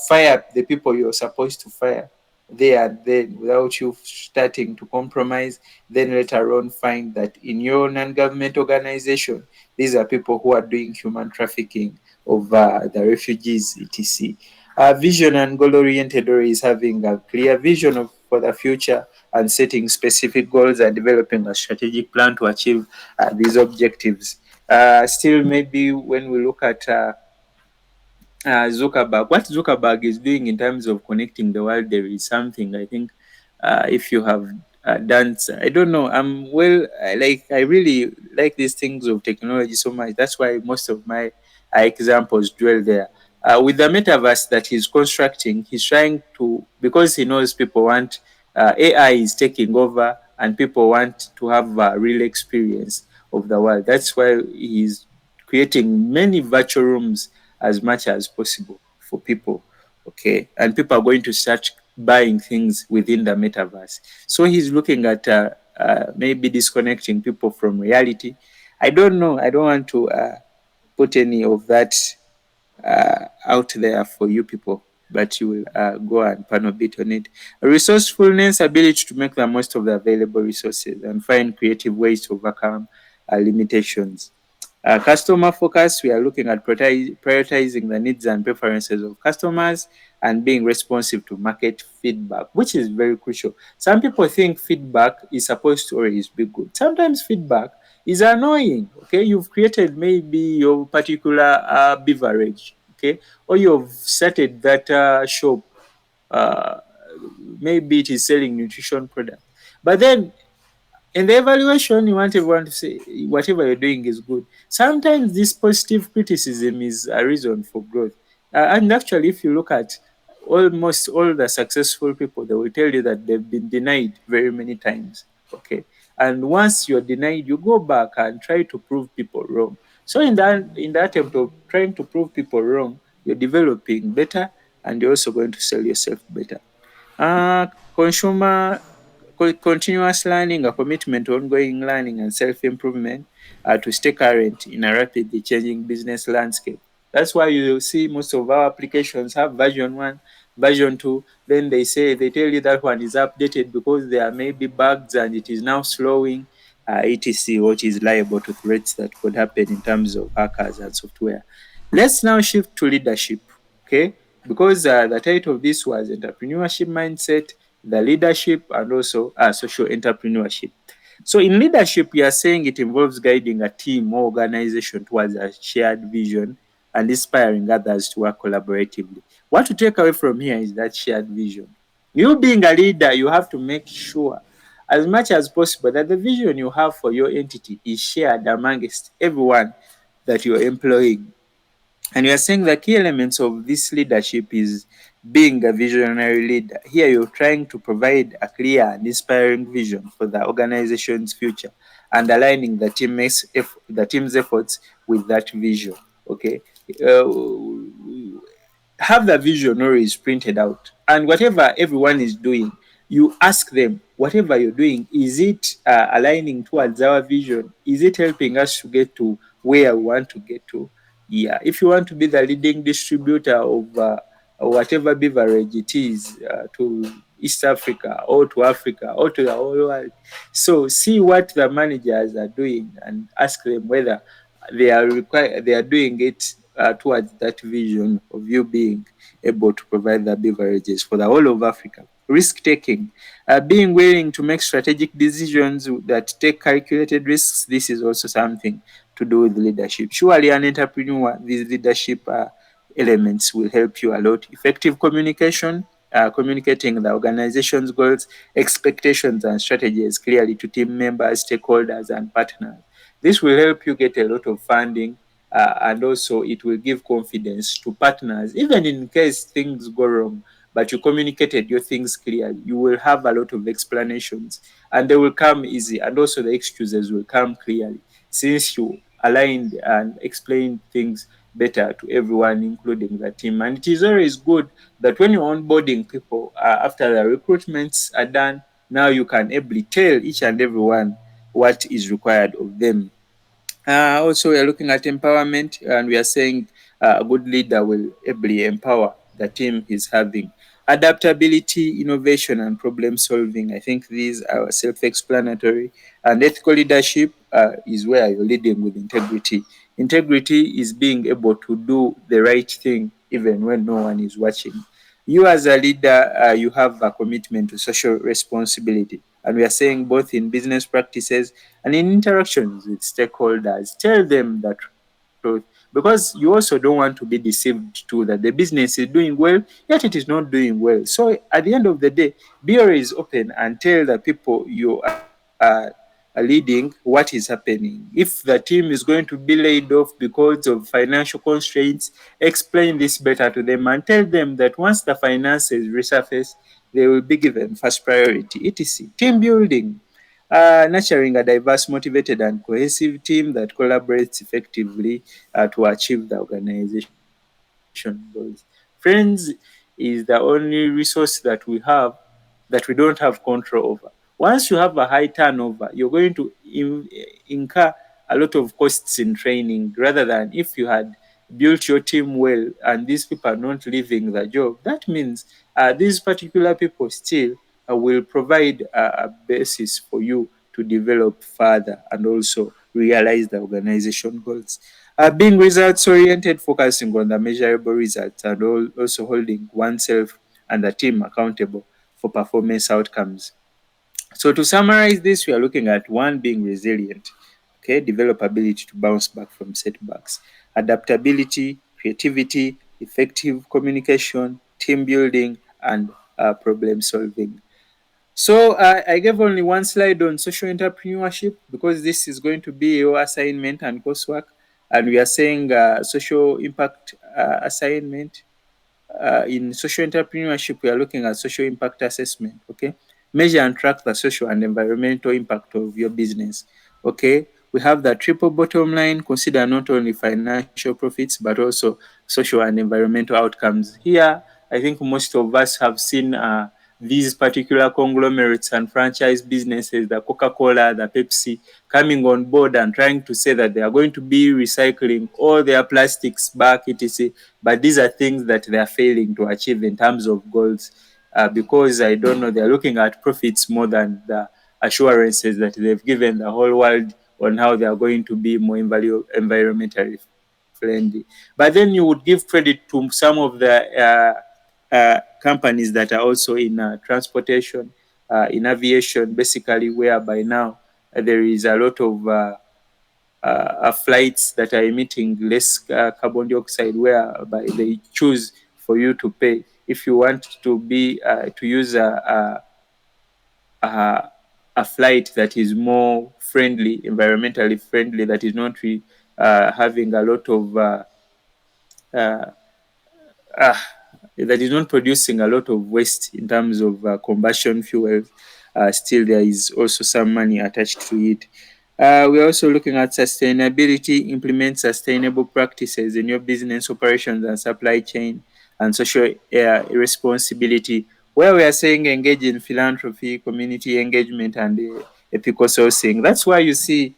Fire the people you're supposed to fire there and then without you starting to compromise. Then later on, find that in your non government organization, these are people who are doing human trafficking of the refugees, etc. Vision and goal oriented is having a clear vision for the future and setting specific goals and developing a strategic plan to achieve these objectives. Still, maybe when we look at Zuckerberg, what Zuckerberg is doing in terms of connecting the world, there is something I think if you have done, I don't know. I really like these things of technology so much. That's why most of my examples dwell there. With the metaverse that he's constructing, he's trying to, because he knows people want, AI is taking over and people want to have a real experience of the world. That's why he's creating many virtual rooms as much as possible for people. Okay. And people are going to start buying things within the metaverse. So he's looking at maybe disconnecting people from reality. I don't know. I don't want to put any of that out there for you people, but you will go and pan a bit on it. Resourcefulness, ability to make the most of the available resources and find creative ways to overcome limitations. Customer focus, we are looking at prioritizing the needs and preferences of customers and being responsive to market feedback, which is very crucial. Some people think feedback is supposed to always be good. Sometimes feedback is annoying. Okay, you've created maybe your particular beverage, okay, or you've started that shop. Uh, Maybe it is selling nutrition product, but then in the evaluation, you want everyone to say whatever you're doing is good. Sometimes this positive criticism is a reason for growth. And actually, if you look at almost all the successful people, they will tell you that they've been denied very many times. Okay. And once you're denied, you go back and try to prove people wrong. So in that attempt of trying to prove people wrong, you're developing better and you're also going to sell yourself better. Consumer continuous learning, a commitment to ongoing learning and self-improvement to stay current in a rapidly changing business landscape. That's why you see most of our applications have version 1, version 2. Then they tell you that one is updated because there may be bugs and it is now slowing, etc., which is liable to threats that could happen in terms of hackers and software. Let's now shift to leadership. Okay, because the title of this was entrepreneurship mindset, the leadership, and also social entrepreneurship. So in leadership, we are saying it involves guiding a team or organization towards a shared vision and inspiring others to work collaboratively. What to take away from here is that shared vision. You being a leader, you have to make sure as much as possible that the vision you have for your entity is shared amongst everyone that you're employing. And we are saying the key elements of this leadership is being a visionary leader. Here you're trying to provide a clear and inspiring vision for the organization's future and aligning the team's efforts with that vision. Okay. Have the vision always printed out, and whatever everyone is doing, you ask them, whatever you're doing, is it aligning towards our vision? Is it helping us to get to where we want to get to? Yeah, if you want to be the leading distributor of whatever beverage it is to East Africa or to Africa or to the whole world, so see what the managers are doing and ask them whether they are doing it towards that vision of you being able to provide the beverages for the whole of Africa. Risk taking, being willing to make strategic decisions that take calculated risks. This is also something to do with leadership. Surely, an entrepreneur, these leadership elements will help you a lot. Effective communication, communicating the organization's goals, expectations, and strategies clearly to team members, stakeholders, and partners. This will help you get a lot of funding, and also it will give confidence to partners, even in case things go wrong. But you communicated your things clearly, you will have a lot of explanations, and they will come easy, and also the excuses will come clearly since you aligned and explained things better to everyone, including the team. And it is always good that when you're onboarding people, after the recruitments are done, now you can ably tell each and everyone what is required of them. Also, we are looking at empowerment, and we are saying a good leader will ably empower the team he's having. Adaptability, innovation, and problem solving. I think these are self explanatory. And ethical leadership is where you're leading with integrity. Integrity is being able to do the right thing even when no one is watching. You, as a leader, you have a commitment to social responsibility. And we are saying both in business practices and in interactions with stakeholders, tell them the truth, because you also don't want to be deceived too that the business is doing well, yet it is not doing well. So at the end of the day, be always open and tell the people you are leading what is happening. If the team is going to be laid off because of financial constraints, explain this better to them and tell them that once the finances resurface, they will be given first priority, etc. Team building, nurturing a diverse, motivated, and cohesive team that collaborates effectively to achieve the organization goals. Friends is the only resource that we have that we don't have control over. Once you have a high turnover, you're going to incur a lot of costs in training, rather than if you had built your team well and these people are not leaving the job. That means these particular people still will provide a basis for you to develop further and also realize the organization goals. Being results oriented, focusing on the measurable results, and also holding oneself and the team accountable for performance outcomes. So to summarize this, we are looking at one, being resilient, okay, develop ability to bounce back from setbacks, adaptability, creativity, effective communication, team building, and problem solving. So I gave only one slide on social entrepreneurship because this is going to be your assignment and coursework, and we are saying social impact assignment. In social entrepreneurship, we are looking at social impact assessment. Okay, measure and track the social and environmental impact of your business. Okay, we have the triple bottom line. Consider not only financial profits but also social and environmental outcomes. Here, I think most of us have seen these particular conglomerates and franchise businesses, the Coca-Cola, the Pepsi, coming on board and trying to say that they are going to be recycling all their plastics back, etc. But these are things that they are failing to achieve in terms of goals, because I don't know, they're looking at profits more than the assurances that they've given the whole world on how they are going to be more environmentally friendly. But then you would give credit to some of the companies that are also in transportation, in aviation, basically, whereby now there is a lot of flights that are emitting less carbon dioxide, whereby they choose for you to pay if you want to be to use a, a flight that is more friendly, environmentally friendly, that is not having a lot of uh, that is not producing a lot of waste in terms of combustion fuels, still there is also some money attached to it. We're also looking at sustainability, implement sustainable practices in your business operations and supply chain, and social responsibility, where we are saying engage in philanthropy, community engagement, and ethical sourcing. That's why you see,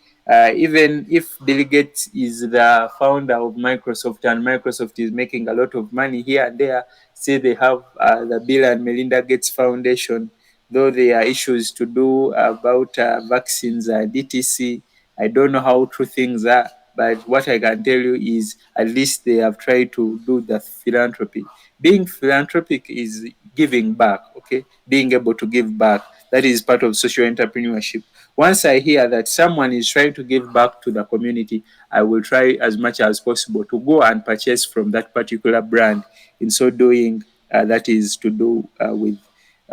even if Bill Gates is the founder of Microsoft and Microsoft is making a lot of money here and there, say they have the Bill and Melinda Gates Foundation, though there are issues to do about vaccines and etc. I don't know how true things are, but what I can tell you is at least they have tried to do the philanthropy. Being philanthropic is giving back, okay? Being able to give back. That is part of social entrepreneurship. Once I hear that someone is trying to give back to the community, I will try as much as possible to go and purchase from that particular brand. In so doing, that is to do with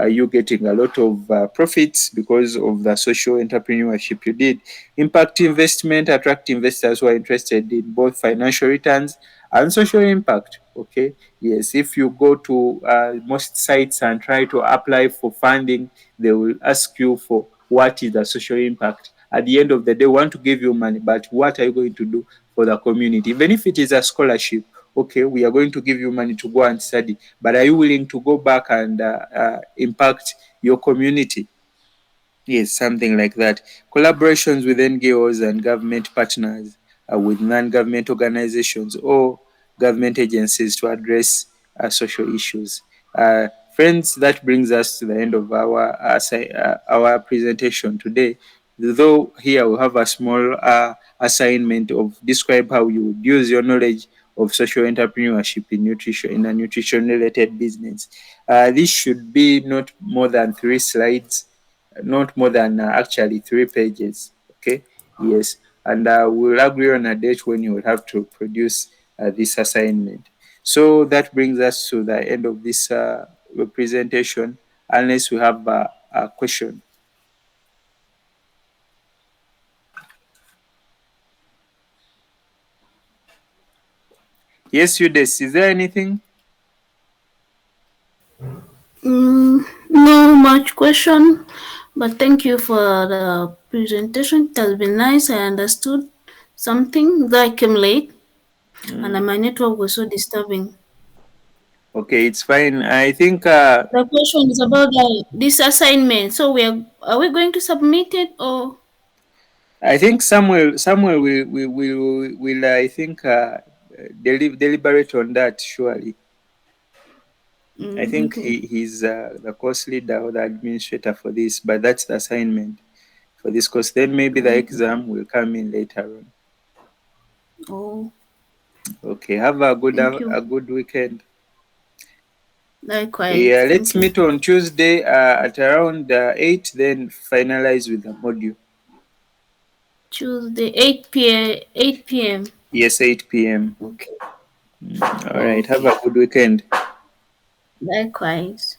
you getting a lot of profits because of the social entrepreneurship you did. Impact investment, attract investors who are interested in both financial returns and social impact. Okay, yes, if you go to most sites and try to apply for funding, they will ask you for what is the social impact. At the end of the they want to give you money, but what are you going to do for the community? Even if it is a scholarship, okay, we are going to give you money to go and study, but are you willing to go back and impact your community? Yes, something like that. Collaborations with NGOs and government partners, with non-government organizations or government agencies to address social issues. Friends, that brings us to the end of our presentation today. Though here we have a small assignment of describe how you would use your knowledge of social entrepreneurship in nutrition in a nutrition-related business. This should be not more than 3 slides, not more than actually 3 pages. Okay, yes, and we'll agree on a date when you will have to produce this assignment. So that brings us to the end of this presentation, unless we have a question. Yes, Eudes, is there anything?
No much question, but thank you for the presentation. It has been nice. I understood something, though I came late and my network was so disturbing.
Okay, it's fine. I think
The question is about this assignment. So are we going to submit it or?
Samuel will I think deliberate on that surely. I think
Okay.
he's the course leader or the administrator for this, but that's the assignment for this course. Then maybe the exam will come in later on.
Oh,
Okay, have a
thank you.
good weekend.
Likewise.
Yeah, let's
Thank you.
meet on Tuesday at around 8, then finalize with the module.
Tuesday, 8 p.m. 8 p.m.
Yes, 8 p.m.
Okay.
All right, have
Okay.
a good weekend.
Likewise.